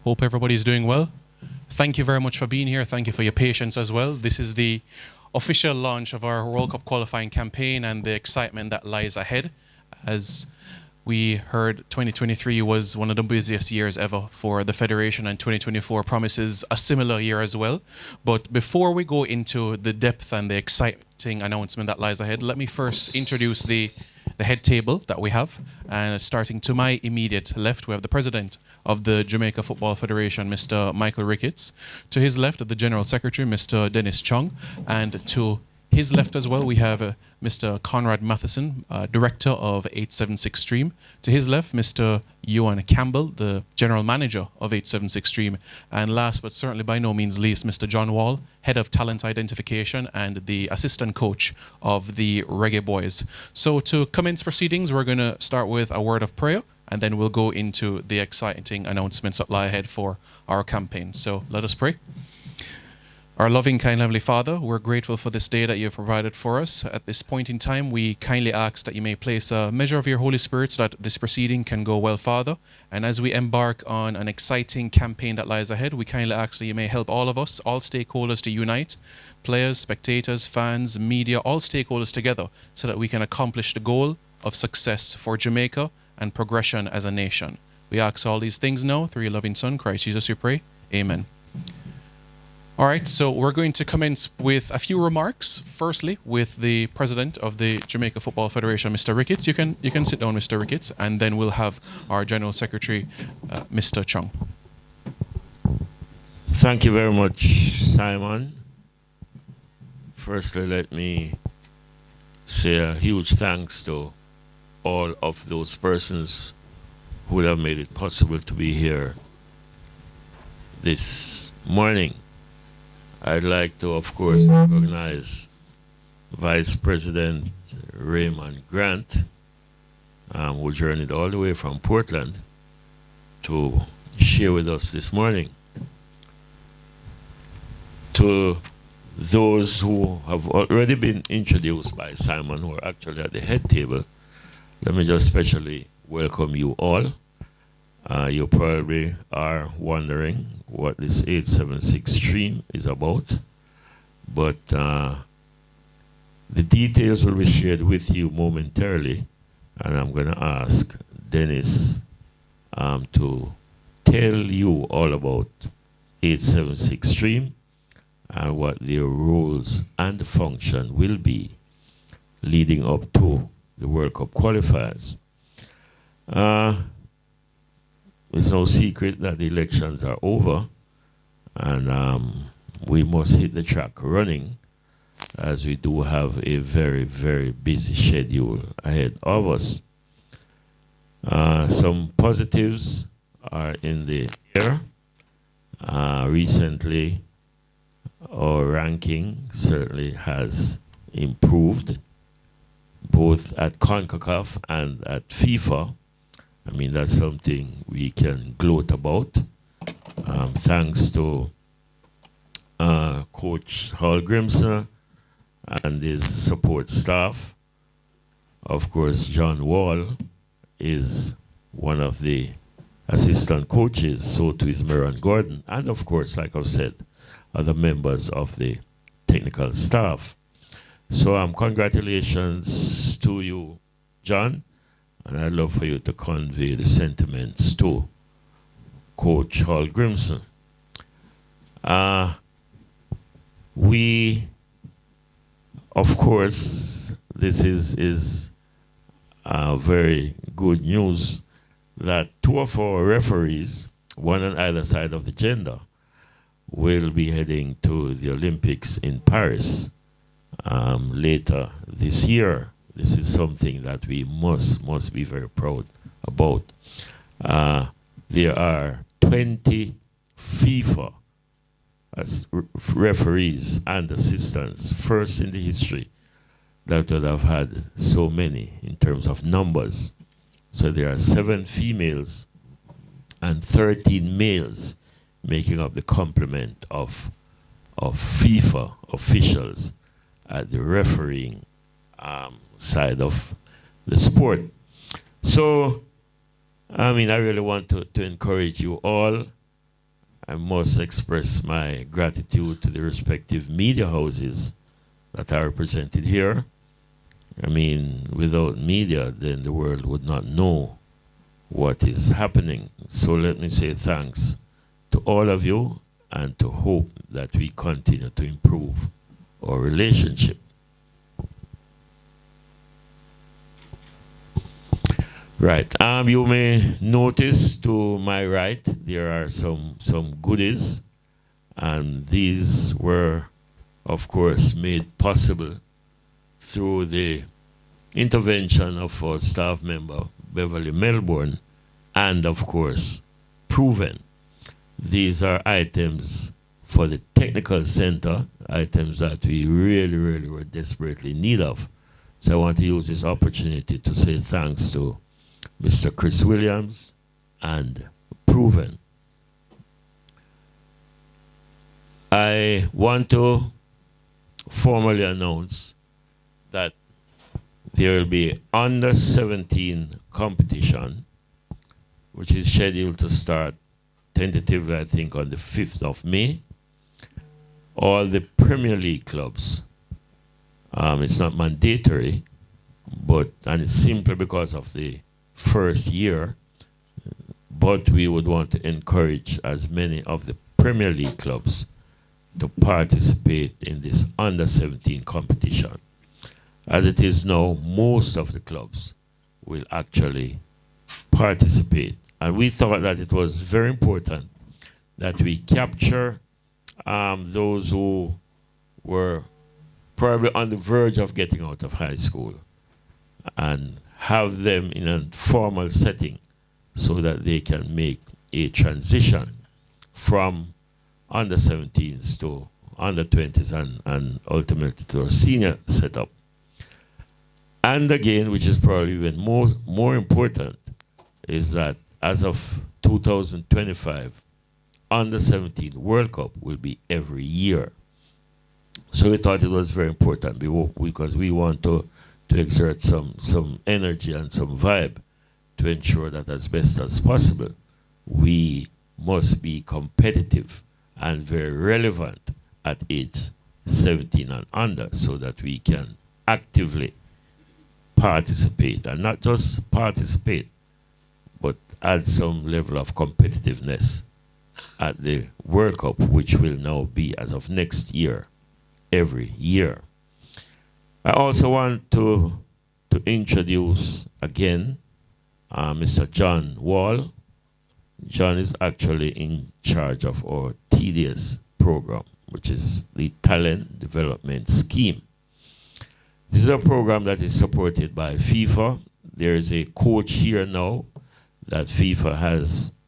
Hope everybody's doing well. Thank you very much for being here. Thank you for your patience as well. This is the official launch of our World Cup qualifying campaign and the excitement that lies ahead. As we heard, 2023 was one of the busiest years ever for the Federation, and 2024 promises a similar year as well. But before we go into the depth and the exciting announcement that lies ahead, let me first introduce the head table that we have. And starting to my immediate left, we have the president of the Jamaica Football Federation, Mr. Michael Ricketts. To his left, the General Secretary, Mr. Dennis Chung. And to his left as well, we have Mr. Conrad Matheson, Director of 876 Stream. To his left, Mr. Ewan Campbell, the General Manager of 876 Stream. And last but certainly by no means least, Mr. John Wall, Head of Talent Identification and the Assistant Coach of the Reggae Boys. So to commence proceedings, we're going to start with a word of prayer, and then we'll go into the exciting announcements that lie ahead for our campaign. So let us pray. Our loving, kind, Heavenly Father, we're grateful for this day that you have provided for us. At this point in time, we kindly ask that you may place a measure of your Holy Spirit so that this proceeding can go well, Father. And as we embark on an exciting campaign that lies ahead, we kindly ask that you may help all of us, all stakeholders to unite, players, spectators, fans, media, all stakeholders together so that we can accomplish the goal of success for Jamaica and progression as a nation. We ask all these things now through your loving Son, Christ Jesus, we pray. Amen. All right, so we're going to commence with a few remarks. Firstly, with the president of the Jamaica Football Federation, Mr. Ricketts. You can sit down, Mr. Ricketts, and then we'll have our General Secretary, Mr. Chung. Thank you very much, Simon. Firstly, let me say a huge thanks to all of those persons who have made it possible to be here this morning. I'd like to, of course, recognize Vice President Raymond Grant, who journeyed all the way from Portland to share with us this morning. To those who have already been introduced by Simon, who are actually at the head table, let me just specially welcome you all. You probably are wondering what this 876 stream is about, but the details will be shared with you momentarily, and I'm going to ask Dennis to tell you all about 876 stream and what their roles and function will be leading up to the World Cup qualifiers. It's no secret that the elections are over, and we must hit the track running, as we do have a very, very busy schedule ahead of us. Some positives are in the air. Recently, our ranking certainly has improved, both at CONCACAF and at FIFA. I mean, that's something we can gloat about. Thanks to Coach Hall Grimson and his support staff. Of course, John Wall is one of the assistant coaches, so too is Meron Gordon, and of course, like I've said, other members of the technical staff. So congratulations to you, John. And I'd love for you to convey the sentiments to Coach Hall Grimson. We, of course, this is very good news that two of our referees, one on either side of the gender, will be heading to the Olympics in Paris later this year. This is something that we must be very proud about. There are 20 FIFA referees and assistants, first in the history, that would have had so many in terms of numbers. So there are 7 females and 13 males making up the complement of FIFA officials at the refereeing side of the sport. So, I mean, I really want to encourage you all I must express my gratitude to the respective media houses that are represented here. I mean, without media, then the world would not know what is happening. So let me say thanks to all of you and to hope that we continue to improve our relationship. Right. You may notice to my right there are some goodies, and these were, of course, made possible through the intervention of our staff member Beverly Melbourne, and of course, Proven. These are items for the technical center, items that we really were desperately in need of. So I want to use this opportunity to say thanks to Mr. Chris Williams and Proven. I want to formally announce that there will be under 17 competition, which is scheduled to start tentatively, I think, on the 5th of May. All the Premier League clubs, it's not mandatory, and it's simply because of the first year, but we would want to encourage as many of the Premier League clubs to participate in this under 17 competition. As it is now, most of the clubs will actually participate. And we thought that it was very important that we capture those who were probably on the verge of getting out of high school and have them in a formal setting so that they can make a transition from under 17s to under 20s and ultimately to a senior setup. And again, which is probably even more important, is that as of 2025, under 17 World Cup will be every year. So we thought it was very important because we want to exert some energy and some vibe to ensure that as best as possible, we must be competitive and very relevant at age 17 and under so that we can actively participate, and not just participate, but add some level of competitiveness at the World Cup, which will now be, as of next year, every year. I also want to introduce again Mr. John Wall. John is actually in charge of our TDS program, which is the Talent Development Scheme. This is a program that is supported by FIFA. There is a coach here now that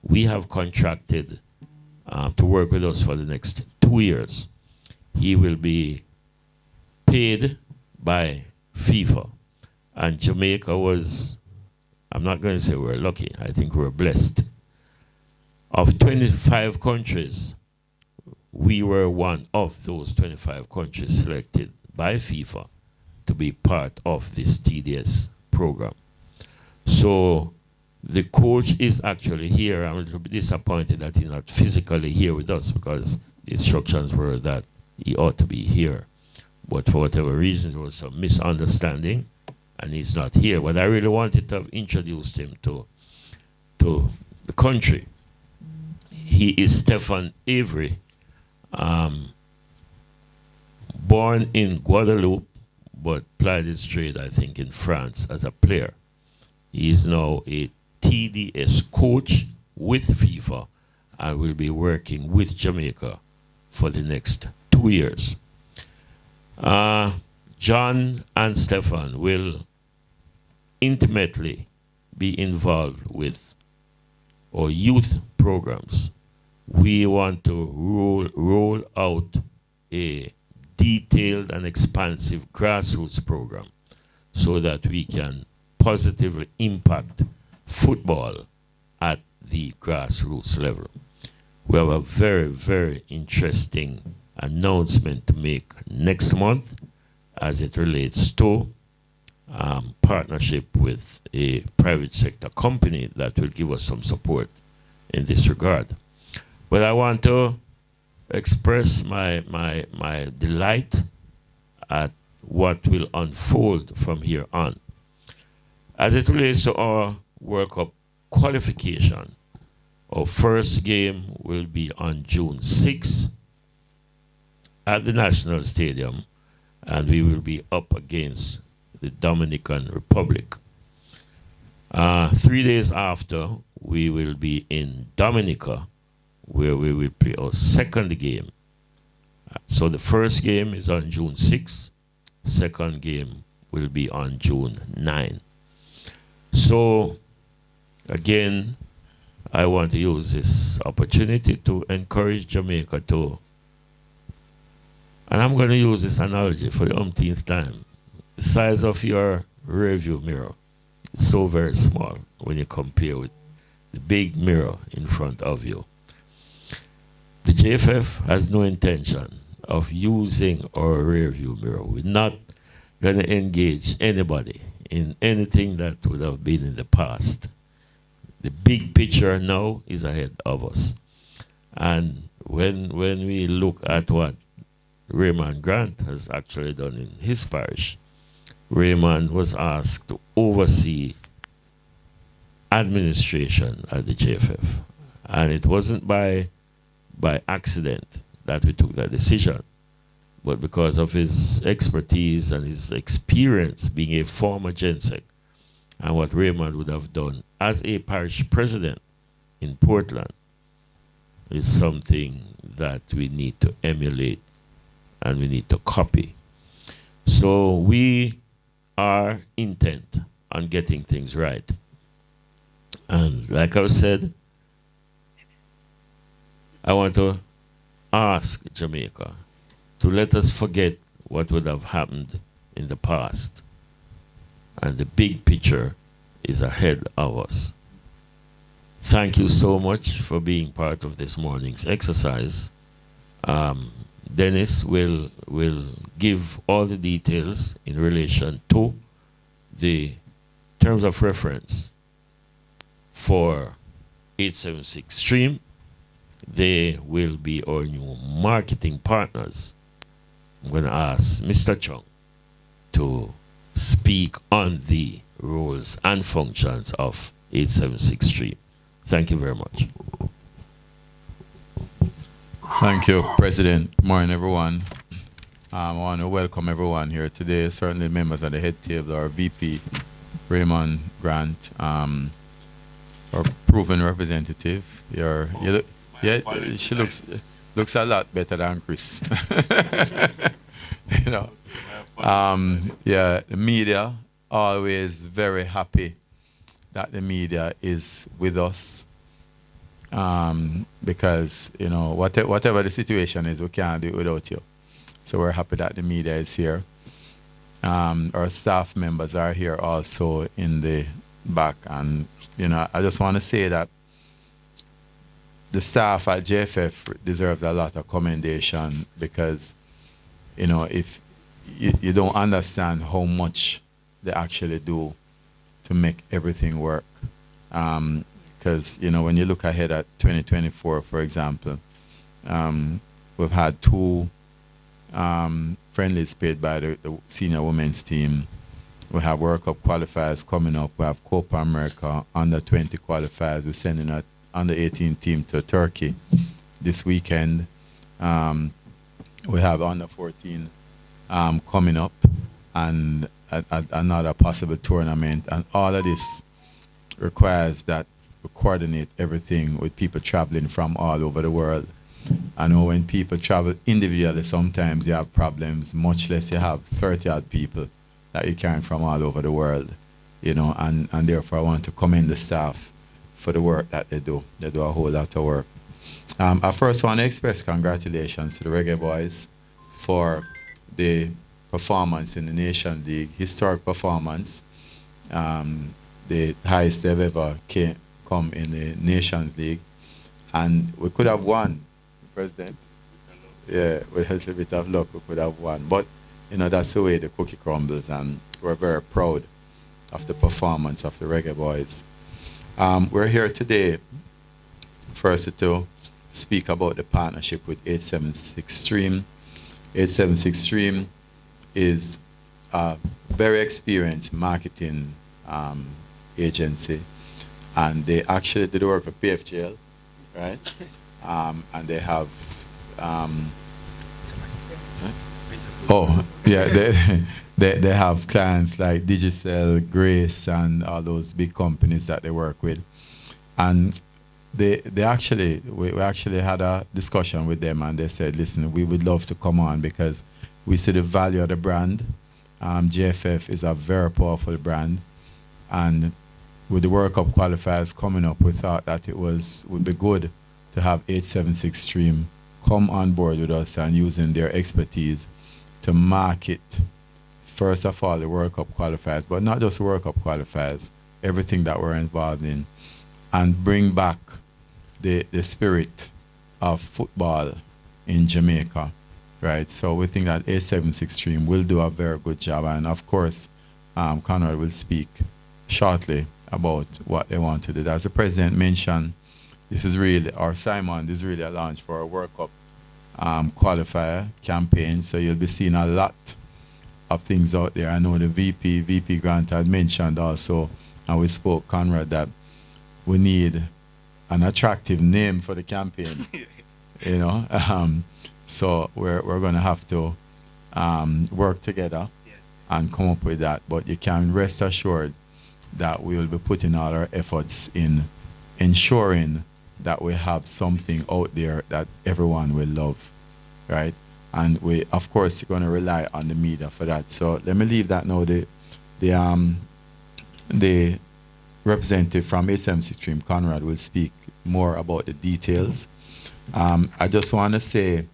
we have contracted to work with us for the next 2 years. He will be paid by FIFA. And Jamaica was, I'm not going to say we're lucky, I think we're blessed. Of 25 countries, we were one of those 25 countries selected by FIFA to be part of this TDS program. So the coach is actually here. I'm a little bit disappointed that he's not physically here with us because the instructions were that he ought to be here. But for whatever reason, there was some misunderstanding and he's not here. But I really wanted to have introduced him to the country. He is Stefan Avery, born in Guadeloupe, but plied his trade, I think, in France as a player. He is now a TDS coach with FIFA and will be working with Jamaica for the next 2 years. John and Stefan will intimately be involved with our youth programs. We want to roll out a detailed and expansive grassroots program so that we can positively impact football at the grassroots level. We have a very interesting announcement to make next month as it relates to partnership with a private sector company that will give us some support in this regard. But I want to express my delight at what will unfold from here on. As it relates to our World Cup qualification, our first game will be on June 6th at the National Stadium, and we will be up against the Dominican Republic. 3 days after, we will be in Dominica, where we will play our second game. So the first game is on June 6th, second game will be on June 9th. So, again, I want to use this opportunity to encourage Jamaica to, and I'm going to use this analogy for the umpteenth time. The size of your rearview mirror is so very small when you compare with the big mirror in front of you. The JFF has no intention of using our rearview mirror. We're not going to engage anybody in anything that would have been in the past. The big picture now is ahead of us. And when we look at what Raymond Grant has actually done in his parish, Raymond was asked to oversee administration at the JFF. And it wasn't by accident that we took that decision, but because of his expertise and his experience being a former GenSec, and what Raymond would have done as a parish president in Portland is something that we need to emulate and we need to copy. So we are intent on getting things right. And like I said, I want to ask Jamaica to let us forget what would have happened in the past. And the big picture is ahead of us. Thank you so much for being part of this morning's exercise. Dennis will give all the details in relation to the terms of reference for 876 Stream. They will be our new marketing partners. I'm going to ask Mr. Chung to speak on the roles and functions of 876 Stream. Thank you very much. Thank you, President. Good morning, everyone. I want to welcome everyone here today, certainly members of the head table, our VP, Raymond Grant, our proven representative. She looks a lot better than Chris. You know, the media, always very happy that the media is with us, because, you know, whatever the situation is, we can't do it without you. So we're happy that the media is here. Our staff members are here also in the back. And, you know, I just want to say that the staff at JFF deserves a lot of commendation, because, you know, if you don't understand how much they actually do to make everything work. Because, you know, when you look ahead at 2024, for example, we've had 2 friendlies played by the senior women's team. We have World Cup qualifiers coming up. We have Copa America under 20 qualifiers. We're sending a under 18 team to Turkey this weekend. We have under 14 coming up, and another possible tournament. And all of this requires that we coordinate everything with people traveling from all over the world. I know when people travel individually, sometimes you have problems, much less you have 30-odd people that you carry from all over the world, you know, and therefore I want to commend the staff for the work that they do. They do a whole lot of work. I first want to express congratulations to the Reggae Boys for the performance in the Nation League, historic performance, the highest they've ever come in the Nations League. And we could have won, President. Yeah, with a little bit of luck, we could have won. But, you know, that's the way the cookie crumbles, and we're very proud of the performance of the Reggae Boys. We're here today, first to speak about the partnership with 876 Stream. 876 Stream is a very experienced marketing agency, and they actually did work for PFGL, right? And they have, oh yeah, they have clients like Digicel, Grace, and all those big companies that they work with, and they actually we actually had a discussion with them, and they said, listen, we would love to come on because we see the value of the brand. JFF is a very powerful brand, and with the World Cup qualifiers coming up, we thought that would be good to have 876 Stream come on board with us and using their expertise to market, first of all, the World Cup qualifiers, but not just World Cup qualifiers, everything that we're involved in, and bring back the spirit of football in Jamaica, right? So we think that 876 Stream will do a very good job, and of course, Conrad will speak shortly about what they want to do. As the president mentioned, this is really, or Simon, this is really a launch for a World Cup qualifier campaign, so you'll be seeing a lot of things out there. I know the VP Grant had mentioned also, and we spoke, Conrad, that we need an attractive name for the campaign, you know. So we're going to have to work together and come up with that. But you can rest assured that we will be putting all our efforts in ensuring that we have something out there that everyone will love, right? And we, of course, going to rely on the media for that. So let me leave that now. The representative from 876 Stream, Conrad, will speak more about the details. I just want to say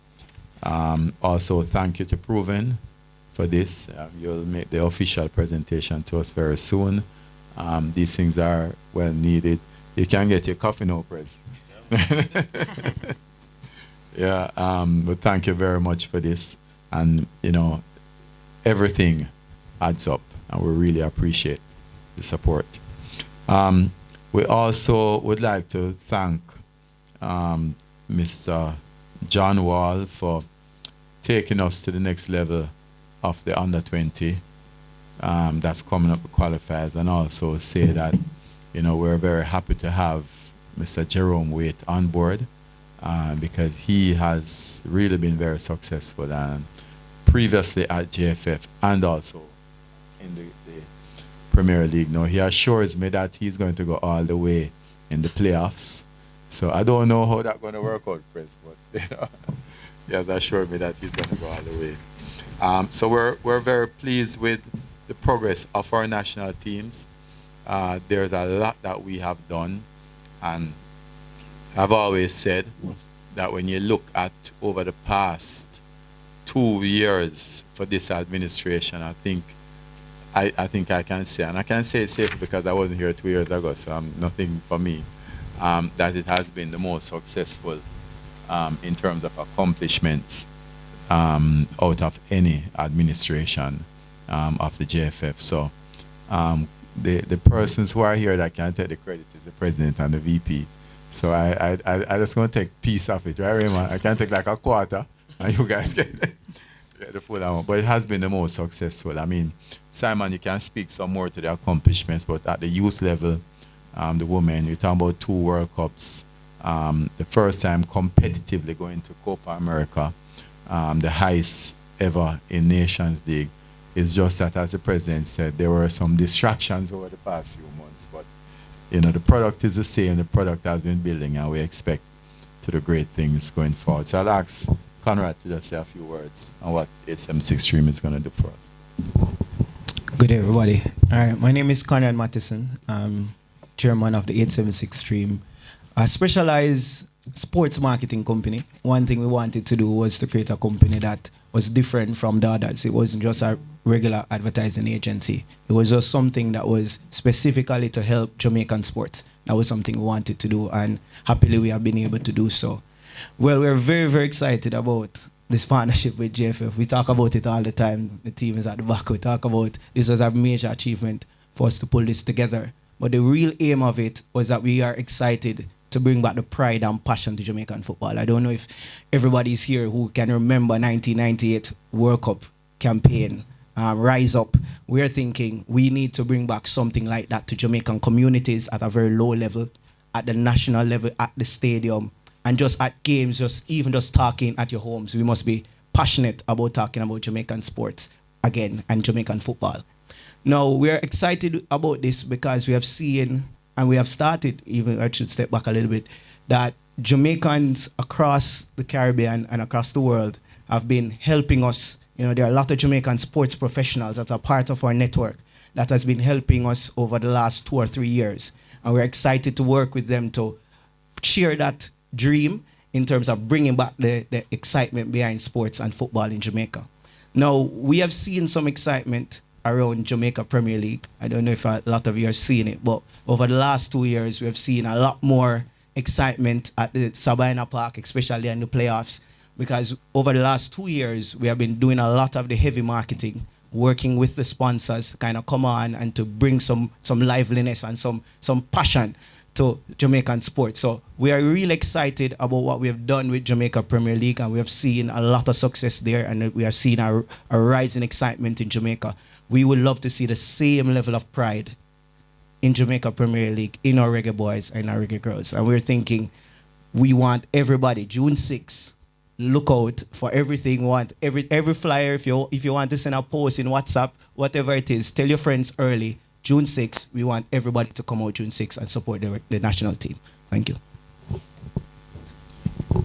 also thank you to Proven for this. You'll make the official presentation to us very soon. These things are well needed. You can get your coffee now, Prez. Yeah, but thank you very much for this. And, you know, everything adds up, and we really appreciate the support. We also would like to thank Mr. John Wall for taking us to the next level of the under-20 that's coming up with qualifiers, and also say that, you know, we're very happy to have Mr. Jerome Waite on board because he has really been very successful and previously at JFF and also in the Premier League. Now, he assures me that he's going to go all the way in the playoffs. So I don't know how that's going to work out, Chris, but you know, he has assured me that he's going to go all the way. So we're very pleased with the progress of our national teams. There's a lot that we have done, and I've always said that when you look at over the past 2 years for this administration, I think I can say, and I can say it safely because I wasn't here 2 years ago, so nothing for me, that it has been the most successful in terms of accomplishments out of any administration of the JFF. So the persons who are here that can take the credit is the president and the VP. So I just want to take piece of it, right, Raymond? I can take like a quarter, and you guys get the full amount. But it has been the most successful. I mean, Simon, you can speak some more to the accomplishments, but at the youth level, the women, you're talking about 2 World Cups, the first time competitively going to Copa America, the highest ever in Nations League. It's just that, as the president said, there were some distractions over the past few months, but you know, the product is the same, the product has been building, and we expect to do great things going forward. So I'll ask Conrad to just say a few words on what 876 Stream is going to do for us. Good day, everybody. All right, my name is Conrad Matheson. I'm chairman of the 876 Stream, a specialized sports marketing company. One thing we wanted to do was to create a company that was different from the others. It wasn't just a regular advertising agency. It was just something that was specifically to help Jamaican sports. That was something we wanted to do, and happily we have been able to do so. Well, we're very, very excited about this partnership with JFF. We talk about it all the time. The team is at the back. We talk about this was a major achievement for us to pull this together. But the real aim of it was that we are excited to bring back the pride and passion to Jamaican football. I don't know if everybody's here who can remember 1998 World Cup campaign, Rise Up. We're thinking we need to bring back something like that to Jamaican communities at a very low level, at the national level, at the stadium, and just at games, even just talking at your homes. We must be passionate about talking about Jamaican sports again and Jamaican football. Now, we're excited about this because we have seen, and we have started, even I should step back a little bit, that Jamaicans across the Caribbean and across the world have been helping us. You know, there are a lot of Jamaican sports professionals that are part of our network that has been helping us over the last 2 or 3 years. And we're excited to work with them to share that dream in terms of bringing back the excitement behind sports and football in Jamaica. Now, we have seen some excitement around Jamaica Premier League. I don't know if a lot of you are seeing it, but over the last 2 years, we have seen a lot more excitement at the Sabina Park, especially in the playoffs, because over the last 2 years, we have been doing a lot of the heavy marketing, working with the sponsors to kind of come on and to bring some liveliness and some passion to Jamaican sports. So we are really excited about what we have done with Jamaica Premier League, and we have seen a lot of success there, and we are seeing a rise in excitement in Jamaica. We would love to see the same level of pride in Jamaica Premier League, in our reggae boys and our reggae girls. And we're thinking we want everybody, June 6th, look out for everything. Want every flyer. If you want to send a post in WhatsApp, whatever it is, tell your friends early. June 6th, we want everybody to come out June 6th and support the national team. Thank you.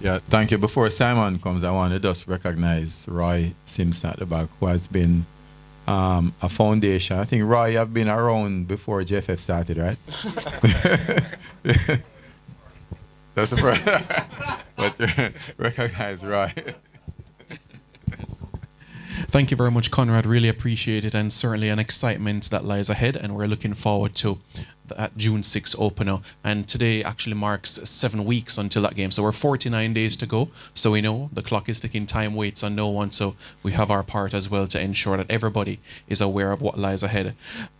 Yeah, thank you. Before Simon comes, I want to just recognize Roy Simpson at the back, who has been a foundation. I think, Roy, you have been around before JFF started, right? That's a problem. But recognize Roy. Thank you very much, Conrad. Really appreciate it, and certainly an excitement that lies ahead, and we're looking forward to that June 6th opener. And today actually marks 7 weeks until that game, so we're 49 days to go. So we know the clock is ticking, time waits on no one, so we have our part as well to ensure that everybody is aware of what lies ahead.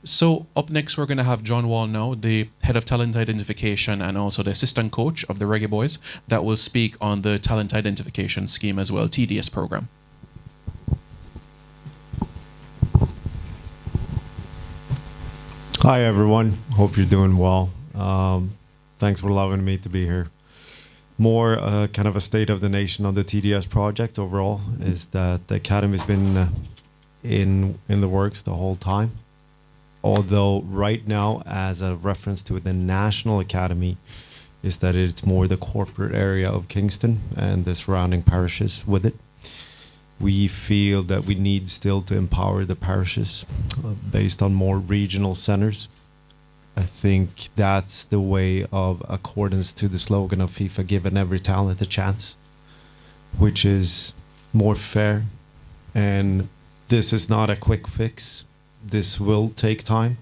So up next, we're going to have John Wall now, the head of talent identification and also the assistant coach of the Reggae Boys, that will speak on the talent identification scheme as well, TDS program. Hi everyone, hope you're doing well. Thanks for allowing me to be here. More kind of a state of the nation on the TDS project overall is that the academy's been in the works the whole time. Although right now, as a reference to the National Academy, is that it's more the corporate area of Kingston and the surrounding parishes with it. We feel that we need still to empower the parishes based on more regional centers. I think that's the way of accordance to the slogan of FIFA, giving every talent a chance, which is more fair. And this is not a quick fix. This will take time,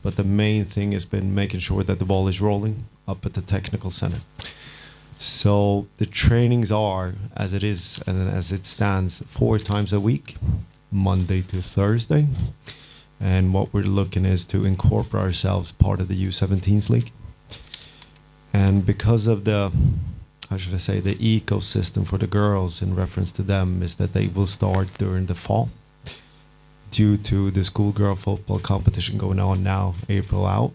but the main thing has been making sure that the ball is rolling up at the technical center. So the trainings are, as it is and as it stands, 4 times a week, Monday to Thursday. And what we're looking is to incorporate ourselves part of the U17s League. And because of the, how should I say, the ecosystem for the girls in reference to them is that they will start during the fall due to the schoolgirl football competition going on now, April out.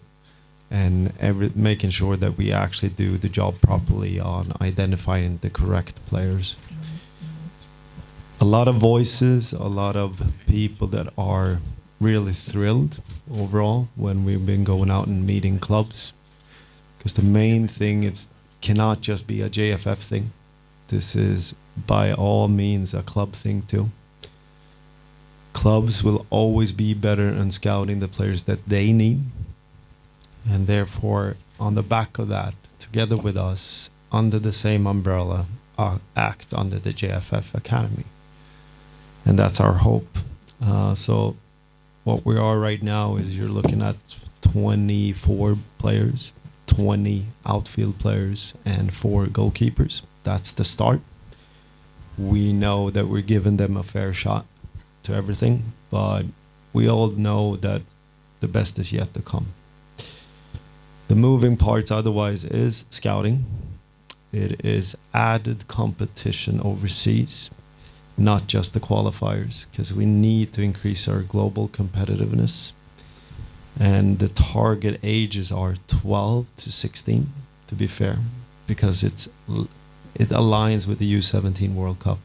And making sure that we actually do the job properly on identifying the correct players. A lot of voices, a lot of people that are really thrilled overall when we've been going out and meeting clubs. Because the main thing, it cannot just be a JFF thing. This is by all means a club thing too. Clubs will always be better in scouting the players that they need. And therefore, on the back of that, together with us, under the same umbrella, act under the JFF Academy. And that's our hope. So what we are right now is you're looking at 24 players, 20 outfield players, and 4 goalkeepers. That's the start. We know that we're giving them a fair shot to everything, but we all know that the best is yet to come. The moving parts otherwise is scouting. It is added competition overseas, not just the qualifiers, because we need to increase our global competitiveness. And the target ages are 12 to 16, to be fair, because it aligns with the U17 World Cup.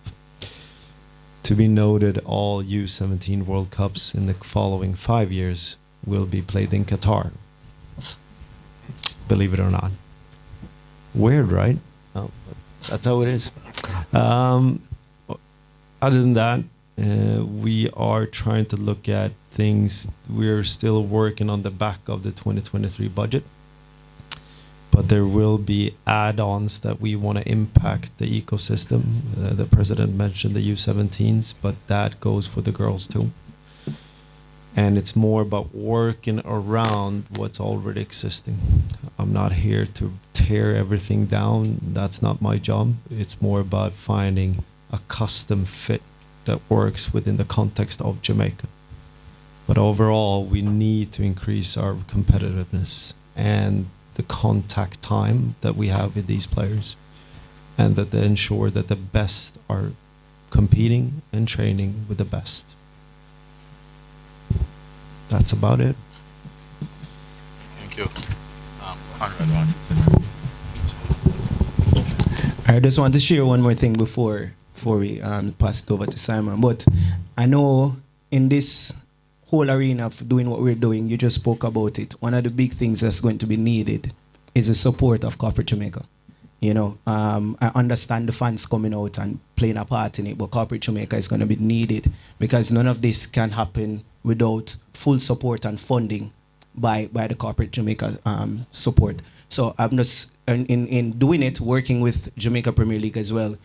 To be noted, all U17 World Cups in the following 5 years will be played in Qatar. Believe it or not. Weird, right? Oh, that's how it is. Other than that, we are trying to look at things. We're still working on the back of the 2023 budget, but there will be add-ons that we want to impact the ecosystem. The president mentioned the U17s, but that goes for the girls too. And it's more about working around what's already existing. I'm not here to tear everything down. That's not my job. It's more about finding a custom fit that works within the context of Jamaica. But overall, we need to increase our competitiveness and the contact time that we have with these players, and that they ensure that the best are competing and training with the best. That's about it. Thank you. Conrad, I just want to share one more thing before we pass it over to Simon. But I know in this whole arena of doing what we're doing, you just spoke about it. One of the big things that's going to be needed is the support of Corporate Jamaica. You know, I understand the fans coming out and playing a part in it, but Corporate Jamaica is going to be needed, because none of this can happen without full support and funding by the Corporate Jamaica support. So I'm just, in doing it, working with Jamaica Premier League as well,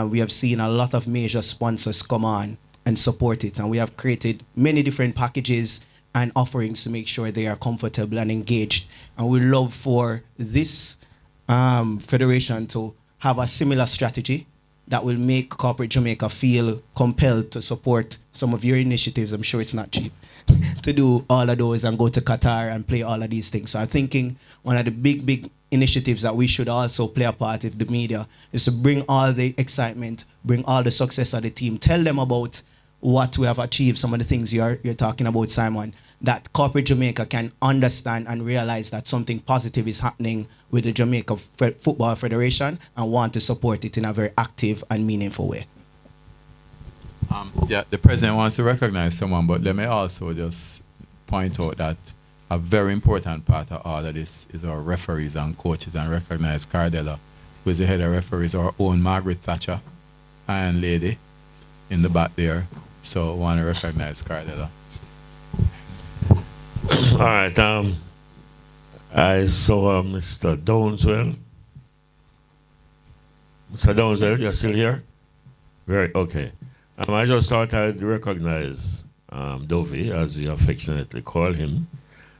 we have seen a lot of major sponsors come on and support it. And we have created many different packages and offerings to make sure they are comfortable and engaged. And we love for this federation to have a similar strategy that will make Corporate Jamaica feel compelled to support some of your initiatives. I'm sure it's not cheap to do all of those and go to Qatar and play all of these things. So I'm thinking one of the big initiatives that we should also play a part of the media is to bring all the excitement, bring all the success of the team, tell them about what we have achieved, some of the things you're talking about, Simon, that Corporate Jamaica can understand and realize that something positive is happening with the Jamaica Football Federation and want to support it in a very active and meaningful way. Yeah, the president wants to recognize someone, but let me also just point out that a very important part of all of this is our referees and coaches, and recognize Cardella, who is the head of referees, our own Margaret Thatcher, Iron Lady, in the back there. So I want to recognize Cardella. All right. I saw Mr. Downswell. Mr. Downswell, you're still here? Very okay. I just thought I'd recognize Dovey, as we affectionately call him.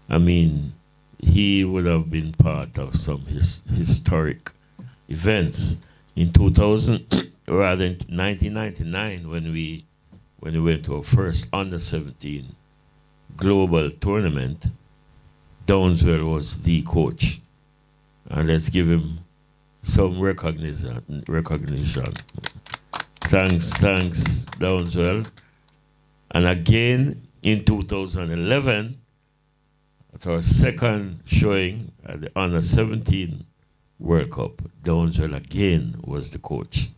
I mean, he would have been part of some historic events in 2000, rather in 1999, when we went to our first under-17 global tournament. Downswell was the coach, and let's give him some recognition. Thanks, Downswell. And again in 2011, at our second showing at the under-17 World Cup, Downswell again was the coach.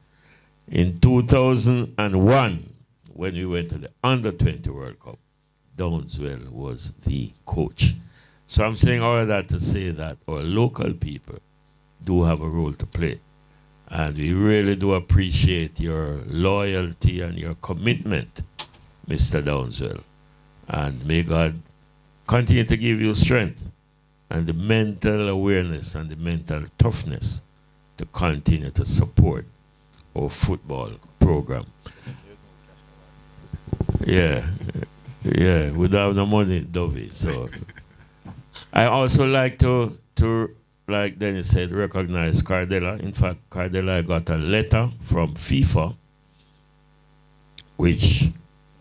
In 2001, when we went to the under-20 World Cup, Downswell was the coach. So I'm saying all of that to say that our local people do have a role to play. And we really do appreciate your loyalty and your commitment, Mr. Downswell. And may God continue to give you strength and the mental awareness and the mental toughness to continue to support our football program. Yeah, we don't have no money, Dovey. So I also like to, like Dennis said, recognize Cardella. In fact, Cardella got a letter from FIFA, which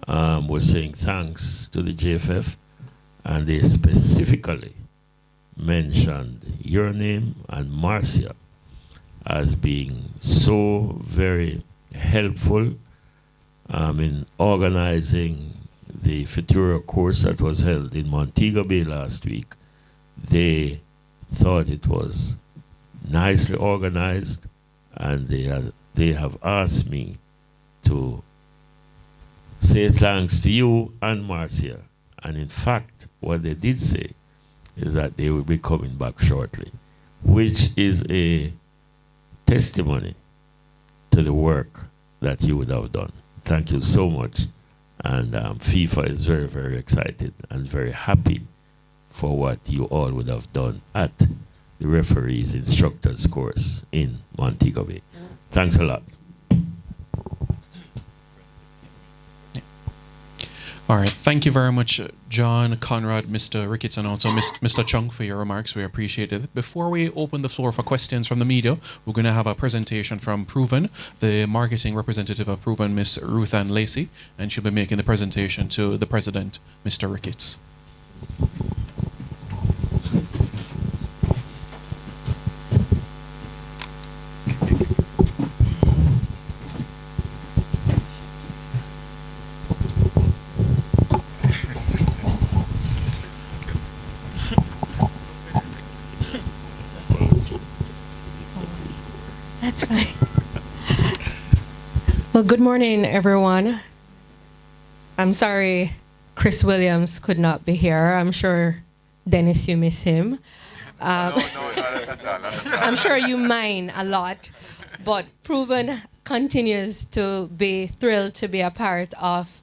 was saying thanks to the JFF, and they specifically mentioned your name and Marcia as being so very helpful in organizing the Futura course that was held in Montego Bay last week. They thought it was nicely organized, and they have asked me to say thanks to you and Marcia. And in fact, what they did say is that they will be coming back shortly, which is a testimony to the work that you would have done. Thank you so much. And FIFA is very, very excited and very happy for what you all would have done at the referees instructors course in Montego Bay. Thanks a lot. All right. Thank you very much, John, Conrad, Mr. Ricketts, and also Mr. Chung for your remarks. We appreciate it. Before we open the floor for questions from the media, we're going to have a presentation from Proven, the marketing representative of Proven, Miss Ruth Ann Lacey, and she'll be making the presentation to the president, Mr. Ricketts. That's fine. Well, good morning, everyone. I'm sorry Chris Williams could not be here. I'm sure, Dennis, you miss him. I'm sure you mind a lot, but Proven continues to be thrilled to be a part of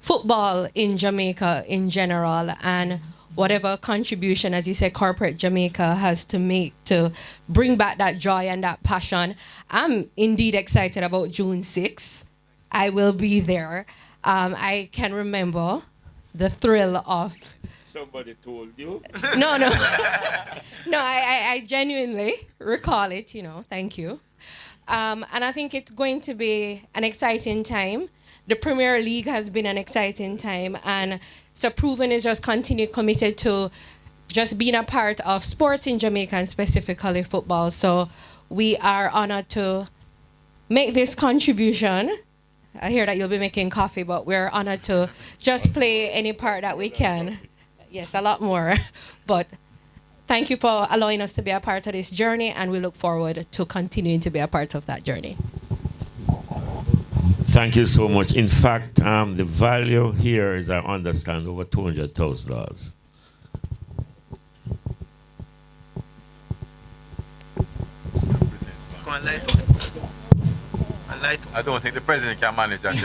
football in Jamaica in general, and whatever contribution, as you said, corporate Jamaica has to make to bring back that joy and that passion. I'm indeed excited about June 6th. I will be there. I can remember the thrill of... Somebody told you? No. No, I genuinely recall it, thank you. And I think it's going to be an exciting time. The Premier League has been an exciting time, and so Proven is just continued committed to just being a part of sports in Jamaica, and specifically football. So we are honored to make this contribution. I hear that you'll be making coffee, but we're honored to just play any part that we can. Yes, a lot more. But thank you for allowing us to be a part of this journey, and we look forward to continuing to be a part of that journey. Thank you so much. In fact, the value here is, I understand, over $200,000. I don't think the president can manage that. Should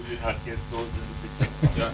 we not get those in the picture? Yeah.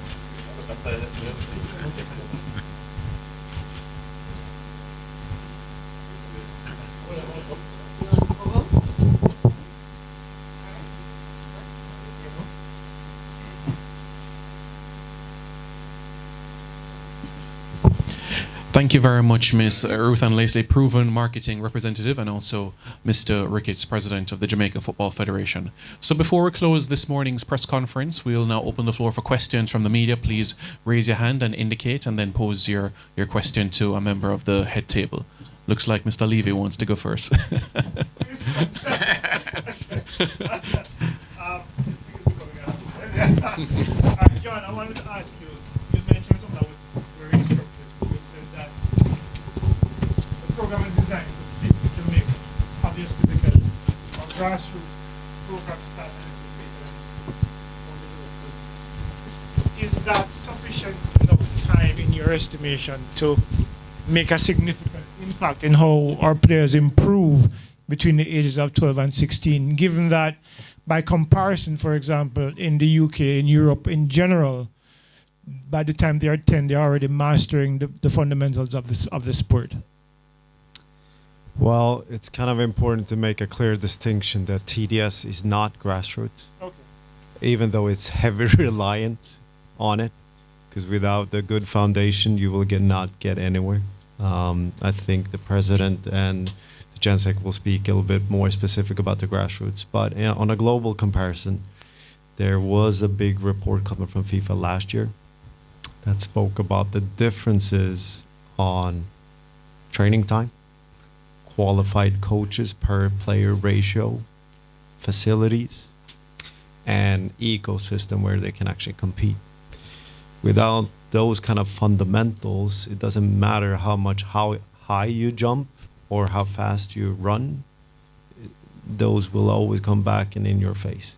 Thank you very much, Ms. Ruth Ann Lacey, Proven marketing representative, and also Mr. Ricketts, president of the Jamaica Football Federation. So before we close this morning's press conference, we'll now open the floor for questions from the media. Please raise your hand and indicate, and then pose your question to a member of the head table. Looks like Mr. Levy wants to go first. John, I wanted to ask you, you mentioned something that was very instructive. You said that the program is designed to fit Jamaica, obviously because our grassroots program started in Jamaica. Is that sufficient enough time, in your estimation, to make a significant impact in how our players improve between the ages of 12 and 16, given that by comparison, for example, in the UK, in Europe in general, by the time they are 10, they're already mastering the fundamentals of the sport? Well, it's kind of important to make a clear distinction that TDS is not grassroots, Okay. even though it's heavily reliant on it, because without a good foundation, you will not get anywhere. I think the president and the GenSec will speak a little bit more specific about the grassroots. But on a global comparison, there was a big report coming from FIFA last year that spoke about the differences on training time, qualified coaches per player ratio, facilities, and ecosystem where they can actually compete. Without those kind of fundamentals, it doesn't matter how high you jump or how fast you run. Those will always come back and in your face.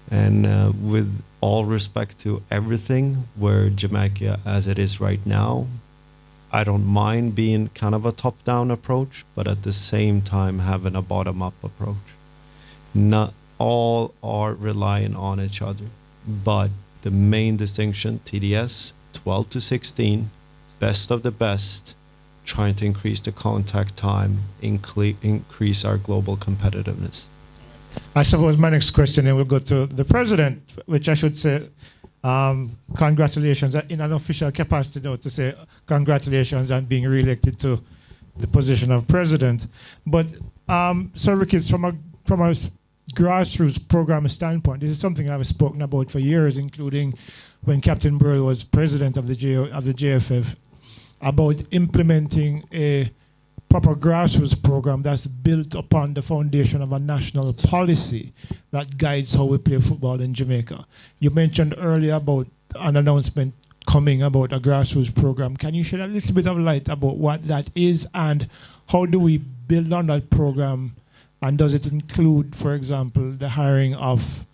And with all respect to everything, where Jamaica as it is right now, I don't mind being kind of a top-down approach, but at the same time having a bottom-up approach. Not all are relying on each other, but the main distinction, TDS, 12 to 16, best of the best, trying to increase the contact time, increase our global competitiveness. I suppose my next question then will go to the president, which I should say, congratulations in an official capacity note to say congratulations on being re-elected to the position of president. But Sir Ricketts, from a grassroots program standpoint, this is something I've spoken about for years, including when Captain Burrell was president of the JFF, about implementing a proper grassroots program that's built upon the foundation of a national policy that guides how we play football in Jamaica. You mentioned earlier about an announcement coming about a grassroots program. Can you shed a little bit of light about what that is and how do we build on that program? And does it include, for example, the hiring of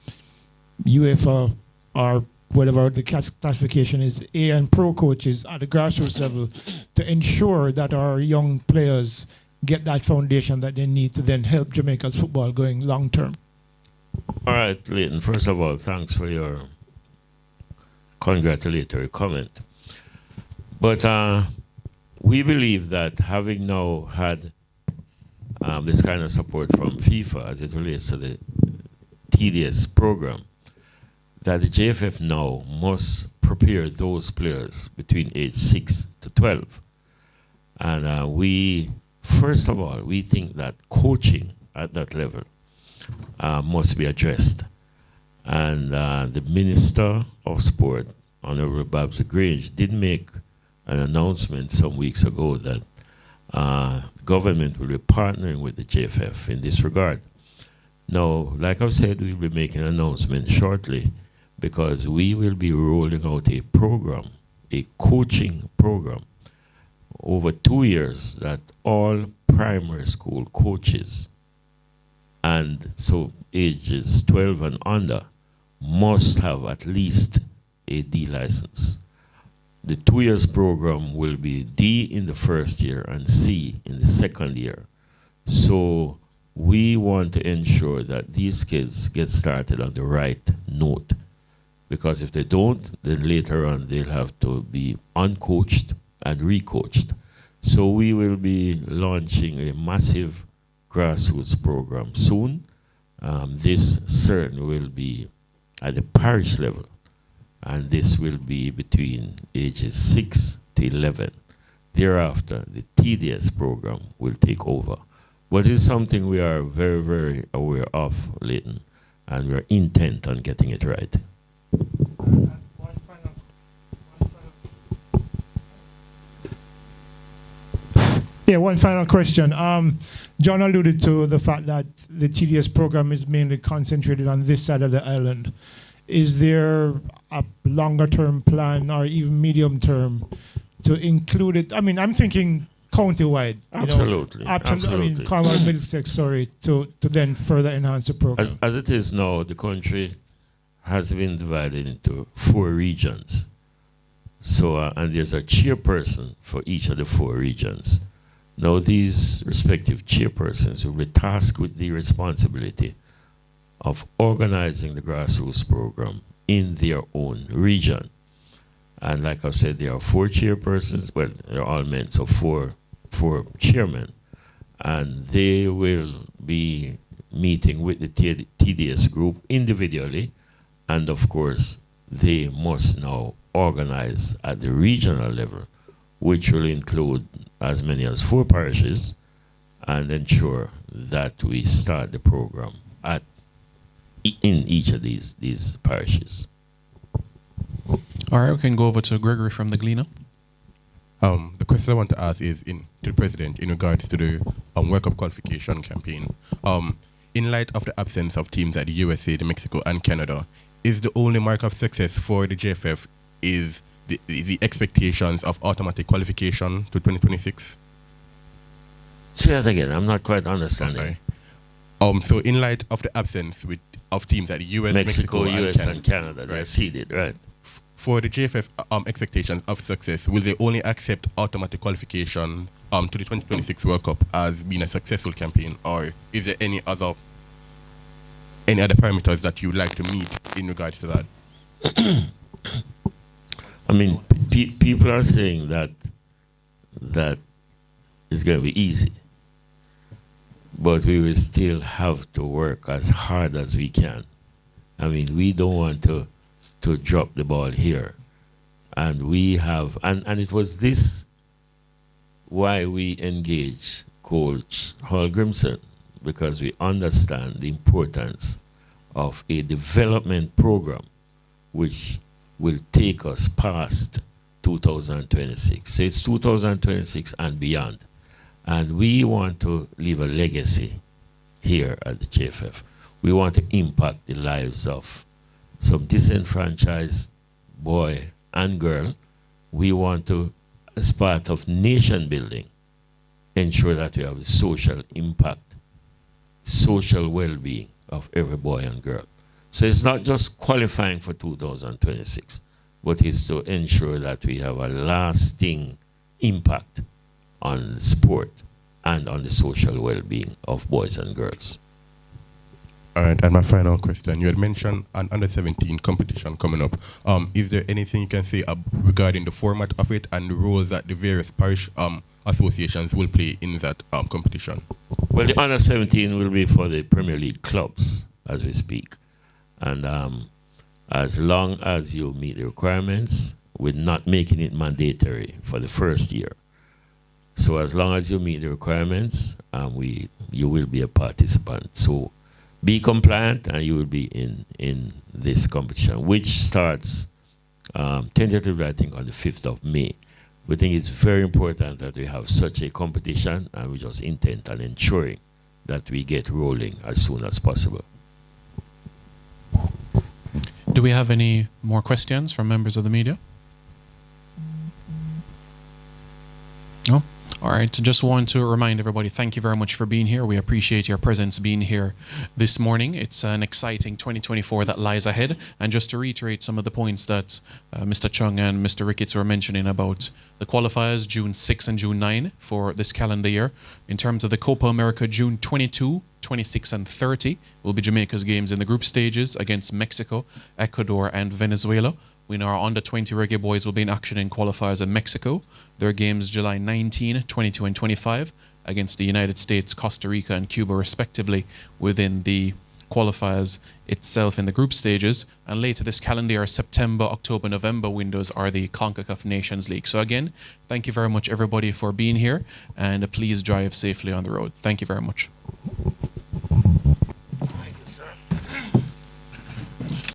UEFA or whatever the classification is, A and pro coaches at the grassroots level to ensure that our young players get that foundation that they need to then help Jamaica's football going long term? All right, Leighton, first of all, thanks for your congratulatory comment. But we believe that having now had this kind of support from FIFA as it relates to the TDS program, that the JFF now must prepare those players between age 6 to 12. And we, first of all, we think that coaching at that level must be addressed. And the Minister of Sport, Honorable Babs Grange, did make an announcement some weeks ago that government will be partnering with the JFF in this regard. Now, like I've said, we'll be making an announcement shortly, because we will be rolling out a program, a coaching program, over 2 years that all primary school coaches, and so ages 12 and under, must have at least a D license. The 2 years program will be D in the first year and C in the second year. So we want to ensure that these kids get started on the right note. Because if they don't, then later on they'll have to be uncoached and recoached. So we will be launching a massive grassroots program soon. This certainly will be at the parish level, and this will be between ages 6 to 11. Thereafter, the TDS program will take over. But it's something we are very, very aware of, Leighton, and we're intent on getting it right. One final question. John alluded to the fact that the TDS program is mainly concentrated on this side of the island. Is there a longer term plan or even medium term to include it? I mean, I'm thinking county-wide. Absolutely. Absolutely. I mean, Cornwall, Middlesex, sorry, to then further enhance the program. As it is now, the country has been divided into 4 regions. So, and there's a chairperson for each of the 4 regions. Now, these respective chairpersons will be tasked with the responsibility of organizing the grassroots program in their own region. And like I've said, there are 4 chairpersons, well, they're all men, so four chairmen. And they will be meeting with the TDS group individually. And of course, they must now organize at the regional level, which will include as many as 4 parishes, and ensure that we start the program in each of these parishes. All right, we can go over to Gregory from the Gleaner. The question I want to ask is to the president in regards to the World Cup qualification campaign. In light of the absence of teams at the USA, the Mexico, and Canada, is the only mark of success for the JFF is the expectations of automatic qualification to 2026? Say that again. I'm not quite understanding. Okay. So in light of the absence of teams at the US, Mexico, US, and Canada, right, they're seeded, right? For the JFF expectations of success, will they only accept automatic qualification to the 2026 World Cup as being a successful campaign, or is there any other parameters that you would like to meet in regards to that? I mean, people are saying that it's going to be easy, but we will still have to work as hard as we can. I mean, we don't want to drop the ball here. And we have, and it was this why we engaged Coach Hall Grimson, because we understand the importance of a development program which will take us past 2026. So it's 2026 and beyond. And we want to leave a legacy here at the JFF. We want to impact the lives of some disenfranchised boy and girl. We want to, as part of nation building, ensure that we have the social impact, social well-being of every boy and girl. So it's not just qualifying for 2026, but it's to ensure that we have a lasting impact on sport and on the social well-being of boys and girls. All right, and my final question. You had mentioned an under-17 competition coming up. Is there anything you can say regarding the format of it and the role that the various parish associations will play in that competition? Well, the under-17 will be for the Premier League clubs as we speak. And as long as you meet the requirements, we're not making it mandatory for the first year. So as long as you meet the requirements, you will be a participant. So be compliant and you will be in this competition, which starts tentatively, I think, on the 5th of May. We think it's very important that we have such a competition, and we just intend on ensuring that we get rolling as soon as possible. Do we have any more questions from members of the media? No? All right, just want to remind everybody, thank you very much for being here. We appreciate your presence being here this morning. It's an exciting 2024 that lies ahead. And just to reiterate some of the points that Mr. Chung and Mr. Ricketts were mentioning about the qualifiers, June 6 and June 9 for this calendar year. In terms of the Copa America, June 22, 26 and 30 will be Jamaica's games in the group stages against Mexico, Ecuador and Venezuela. We know our under-20 Reggae Boys will be in action in qualifiers in Mexico. Their games July 19, 22 and 25 against the United States, Costa Rica and Cuba respectively within the qualifiers itself in the group stages. And later this calendar year, September, October, November windows are the CONCACAF Nations League. So again, thank you very much everybody for being here, and please drive safely on the road. Thank you very much.